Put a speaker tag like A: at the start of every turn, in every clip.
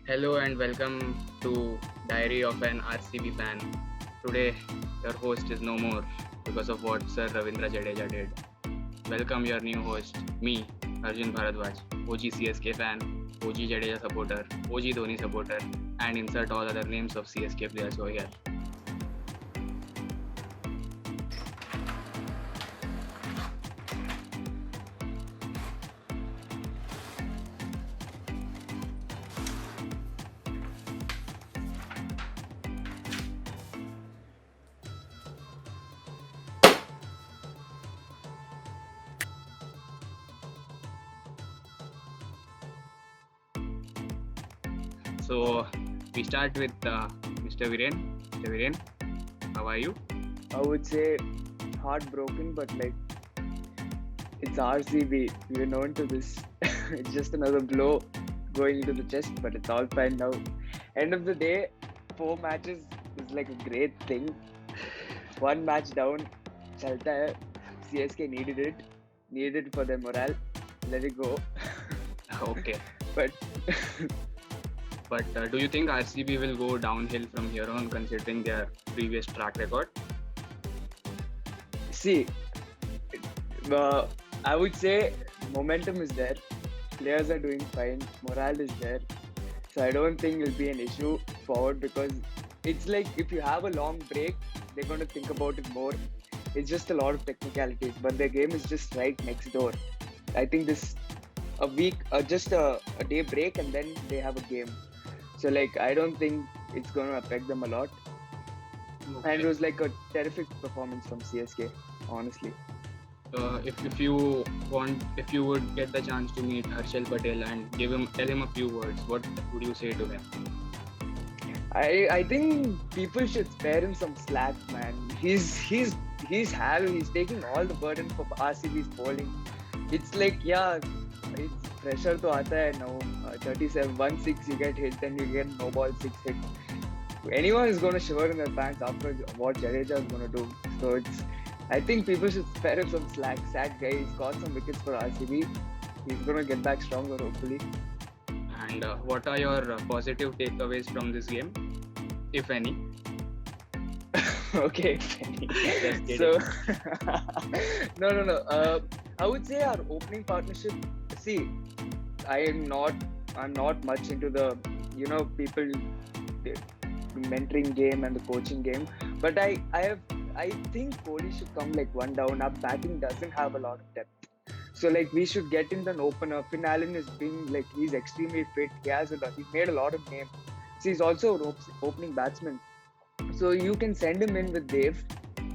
A: Hello and welcome to Diary of an RCB fan. Today, your host is no more because of what Sir Ravindra Jadeja did. Welcome your new host, me, Arjun Bharadwaj, OG CSK fan, OG Jadeja supporter, OG Dhoni supporter, and insert all other names of CSK players over here. So, we start with Mr. Viren. Mr. Viren, how are you?
B: I would say heartbroken, but like it's RCB. We're known to this. It's just another blow going into the chest, but it's all fine now. End of the day, 4 matches is like a great thing. One match down, chalta hai. CSK needed it for their morale. Let it go.
A: Okay.
B: But
A: But do you think RCB will go downhill from here on considering their previous track record?
B: see, I would say momentum is there. Players are doing fine. Morale is there. So I don't think it'll be an issue forward because it's like if you have a long break, they're going to think about it more. It's just a lot of technicalities, but their game is just right next door. I think this a week, just a day break, and then they have a game. So like I don't think it's going to affect them a lot. And it was like a terrific performance from CSK, honestly.
A: If you would get the chance to meet Harshal Patel and tell him a few words, what would you say to him?
B: I think people should spare him some slack, man. He's taking all the burden for RCB's bowling. It's like it's pressure to aata hai now. 37, 1-6 you get hit, then you get no ball 6 hit. Anyone is gonna shiver in their pants after what Jadeja is gonna do. So I think people should spare him some slack. Sad guy, he's got some wickets for RCB. He's gonna get back stronger hopefully.
A: And what are your positive takeaways from this game, if any?
B: Okay,
A: Just kidding.
B: so no. I would say our opening partnership. See, I'm not much into the people mentoring game and the coaching game, but I think Kohli should come like one down. Our batting doesn't have a lot of depth. So like we should get in an opener. Finn Allen is being like he's extremely fit. He made a lot of name. So he's also an opening batsman. So you can send him in with Dave,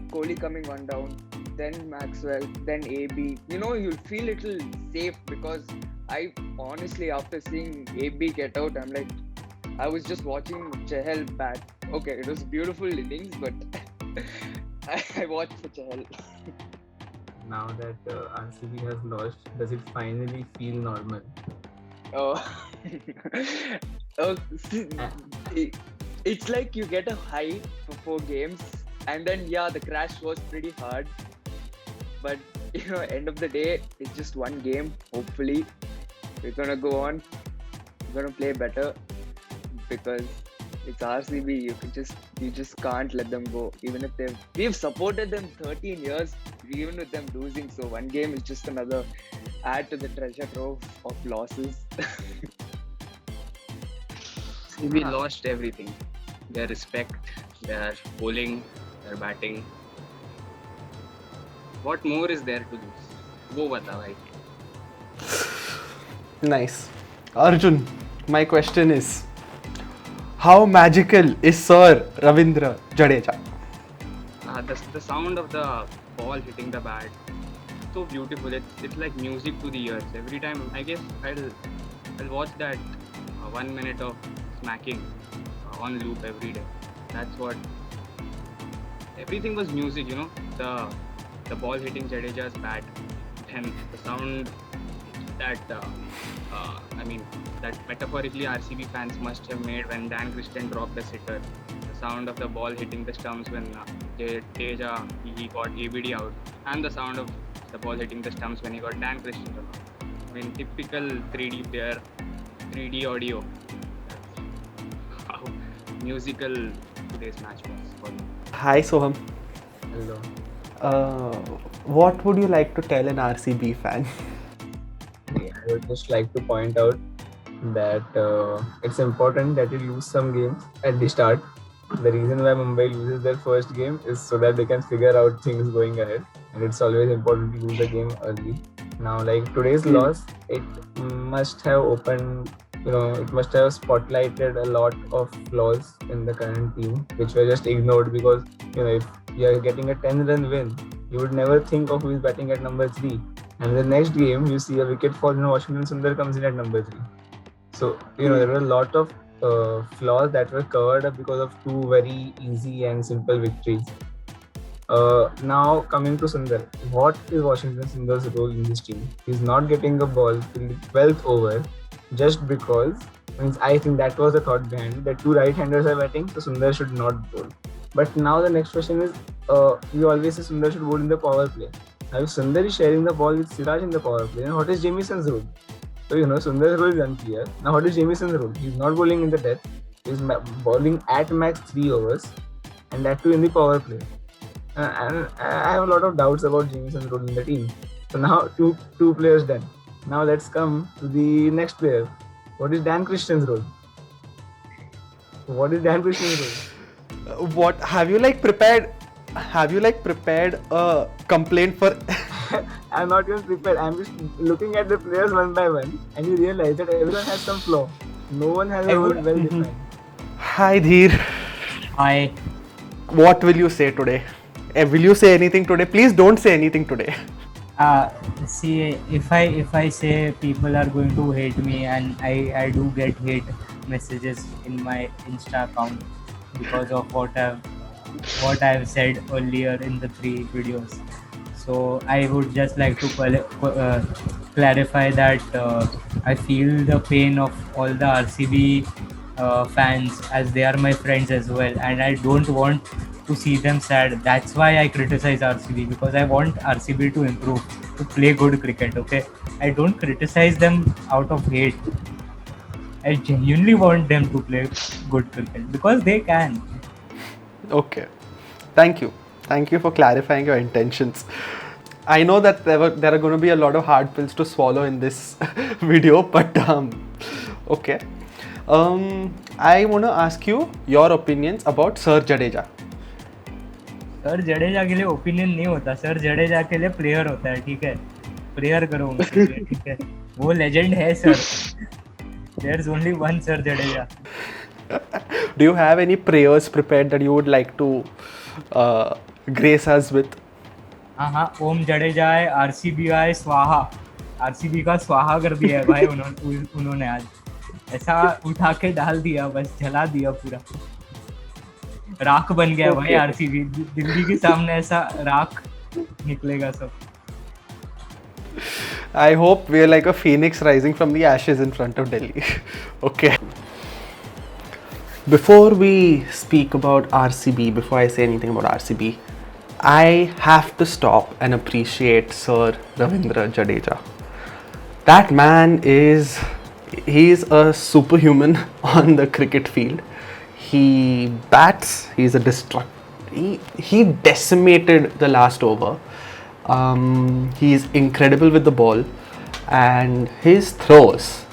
B: Kohli coming one down, then Maxwell, then AB. You'll feel little safe because I honestly after seeing AB get out, I'm like I was just watching Chahal bat. Okay, it was beautiful innings, but I watched for Chahal.
C: Now that RCB has lost, does it finally feel normal?
B: Oh, oh it's like you get a high for 4 games, and then the crash was pretty hard. But end of the day, it's just one game. Hopefully, we're gonna go on. We're gonna play better because it's RCB. You just can't let them go. Even if we've supported them 13 years, even with them losing. So one game is just another add to the treasure trove of losses.
A: We lost everything. Their respect, their bowling, their batting. What more is there to lose? वो बता भाई.
D: Nice. Arjun, my question is, how magical is Sir Ravindra Jadeja?
A: The sound of the ball hitting the bat, so beautiful. It's like music to the ears. Every time, I guess I'll watch that 1 minute of smacking on loop every day. That's what. Everything was music, the ball hitting Jadeja's bat, and the sound that that metaphorically RCB fans must have made when Dan Christian dropped the sitter. The sound of the ball hitting the stumps when Jadeja he got ABD out, and the sound of the ball hitting the stumps when he got Dan Christian out. I mean, typical 3D player, 3D audio. musical today's match was for you?
D: Hi Soham.
C: Hello.
D: What would you like to tell an RCB fan?
C: I would just like to point out that it's important that you lose some games at the start. The reason why Mumbai loses their first game is so that they can figure out things going ahead, and it's always important to lose the game early. Now, like today's loss, it must have opened, it must have spotlighted a lot of flaws in the current team, which were just ignored because, if you're getting a 10-run win, you would never think of who is batting at number 3. And the next game, you see a wicket fall, Washington Sundar comes in at number 3. So, there were a lot of flaws that were covered up because of 2 very easy and simple victories. Now coming to Sundar, what is Washington Sundar's role in this team? He's not getting the ball till the 12th over just because, I think that was the thought behind it, that 2 right-handers are batting, so Sundar should not bowl. But now the next question is, we always say Sundar should bowl in the power play. Now if Sundar is sharing the ball with Siraj in the power play, then what is Jamison's role? So, Sundar's role is unclear. Now what is Jamison's role? He's not bowling in the death. He's bowling at max 3 overs, and that too in the power play. And I have a lot of doubts about Jamison's role in the team. So now two players done. Now let's come to the next player. What is Dan Christian's role? What is Dan Christian's role?
D: What have you prepared? Have you prepared a complaint for?
C: I'm not even prepared. I'm just looking at the players one by one, and you realize that everyone has some flaw. No one has a role well defined.
D: Hi Dheer.
E: Hi.
D: What will you say today? Will you say anything today? Please don't say anything today.
E: See, if I say, people are going to hate me, and I do get hate messages in my Insta account because of what I've said earlier in the 3 videos. So I would just like to clarify that I feel the pain of all the RCB fans, as they are my friends as well, and I don't want to see them sad. That's why I criticize RCB, because I want RCB to improve, to play good cricket. Okay, I don't criticize them out of hate. I genuinely want them to play good cricket because they can.
D: Okay, thank you for clarifying your intentions. I know that there are going to be a lot of hard pills to swallow in this video, but okay. I want to ask you your opinions about Sir Jadeja.
E: Sir Jadeja के लिए opinion नहीं होता, sir Jadeja के लिए player होता है, ठीक है? प्रेयर करो उनके लिए, ठीक है? वो लेजेंड है sir. There's only one Sir Jadeja.
D: Do you have any prayers prepared that you would like to grace us with?
E: हाँ, ओम जडेजा है, आरसीबी है, स्वाहा. आरसीबी का स्वाहा कर दिया है भाई उन्होंने आज. ऐसा उठा के डाल दिया, बस जला दिया पूरा. राख बन गया भाई आरसीबी. दिल्ली के सामने ऐसा राख निकलेगा सब.
D: I hope we are like a phoenix rising from the ashes in front of Delhi. Okay. Before we speak about RCB, before I say anything about RCB, I have to stop and appreciate Sir Ravindra Jadeja. That man he's a superhuman on the cricket field. He bats, he's a he decimated the last over. He's incredible with the ball, and his throws,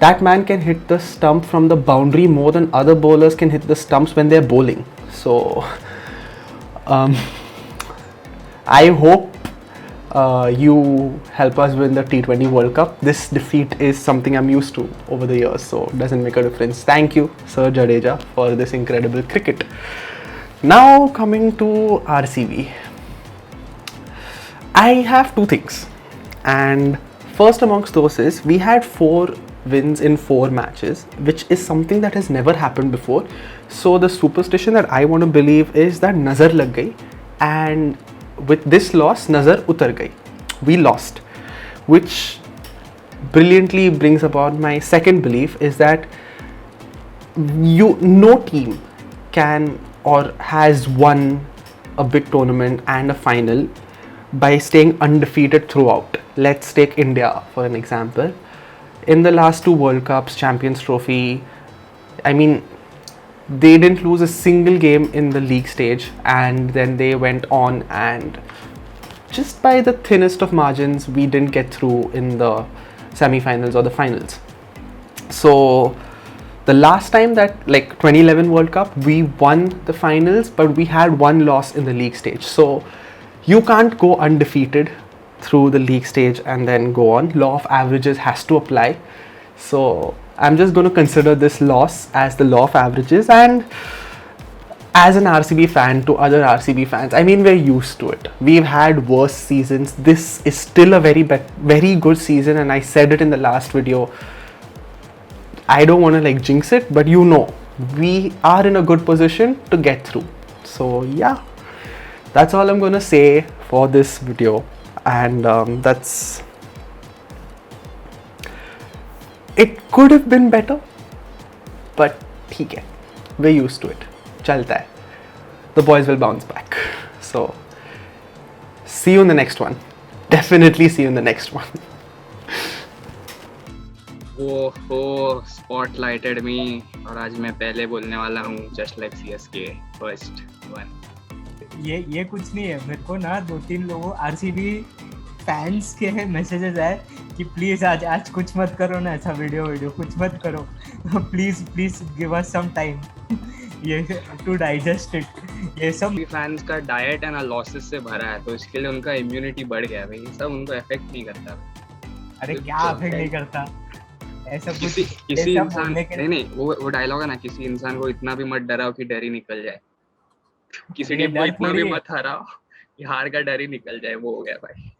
D: that man can hit the stump from the boundary more than other bowlers can hit the stumps when they're bowling. So I hope you help us win the T20 World Cup. This defeat is something I'm used to over the years, so it doesn't make a difference. Thank you, Sir Jadeja, for this incredible cricket. Now coming to RCB, I have 2 things, and first amongst those is we had 4 wins in 4 matches, which is something that has never happened before. So the superstition that I want to believe is that nazar lag gayi, and with this loss nazar utar gayi. We lost, which brilliantly brings about my second belief, is that no team can or has won a big tournament and a final by staying undefeated throughout. Let's take India for an example. In the last 2 World Cups, Champions Trophy, I mean, they didn't lose a single game in the league stage, and then they went on and just by the thinnest of margins, we didn't get through in the semi-finals or the finals. So the last time that, like 2011 World Cup, we won the finals, but we had one loss in the league stage. So you can't go undefeated through the league stage and then go on. Law of averages has to apply. So I'm just going to consider this loss as the law of averages. And as an RCB fan to other RCB fans, I mean, we're used to it. We've had worse seasons. This is still a very good season, and I said it in the last video. I don't want to like jinx it, but you know, we are in a good position to get through. So yeah, that's all I'm going to say for this video. And it could have been better, but ठीक है, we're used to it. चलता है. The boys will bounce back. So see you in the next one. Definitely see you in the next one.
A: वो spotlighted me, और आज मैं पहले बोलने वाला हूँ just like CSK first one.
E: ये कुछ नहीं है. मेरे को ना 2-3 लोगों RCB फैंस के मैसेजेस आए कि प्लीज आज कुछ मत करो ना, ऐसा वीडियो कुछ मत करो, please give us some time ये टू डाइजेस्ट इट. ये सब
A: फैंस का डाइट है ना लॉसेस से भरा है, तो इसके लिए उनका इम्यूनिटी बढ़ गया भाई. ये सब उनको अफेक्ट नहीं करता.
E: अरे क्या अफेक्ट नहीं करता ऐसा कुछ.
A: किसी इंसान नहीं वो डायलॉग है ना, किसी इंसान को इतना भी मत डराओ कि डर ही निकल जाए. किसी टीम को इतना भी मत हराओ कि हार का डर ही निकल जाए. वो हो गया भाई.